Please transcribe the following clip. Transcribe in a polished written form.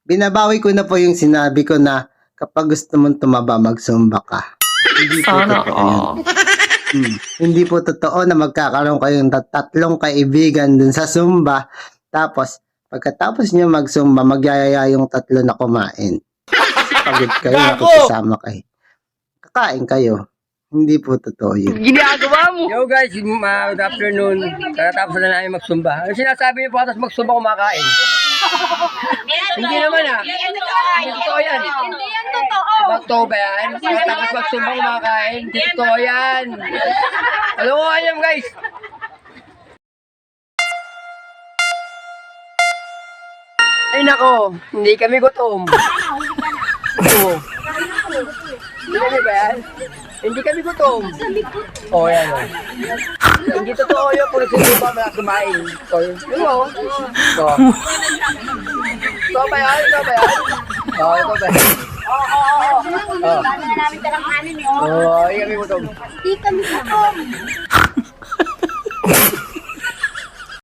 binabawi ko na po yung sinabi ko na kapag gusto mong tumaba, magsumba ka. Hindi po Sana totoo yun. all. Hindi po totoo na magkakaroon kayong tatlong kaibigan dun sa Zumba. Tapos, pagkatapos nyo mag-Zumba, magyayaya yung tatlo na kumain. Pagod kayo, nakikisama kayo. Kakain kayo. Hindi po totoo yun. Ginagawa mo! Yo guys, good afternoon. Katatapos na namin magsumba. Ano sinasabi niyo po tapos magsumba kumakain? Hindi naman ah. Hindi totoo yan. Hindi yan totoo. Totoo ba yan? Katatapos magsumba kumakain? Hindi totoo yan. Alam ko yan guys. Ay nako, hindi kami gutom. Oo. Hindi kami ba yan? Hindi kami gutom. Oo, yan o. Hindi totoo yun. Puro sila ba mga kumain. So, yun o. So. Ito ba yan? Ito ba yan? Oo, ito ba yan? Oo. Bago na namin talang kanin eh. Oo, hindi kami gutom. Hindi kami gutom.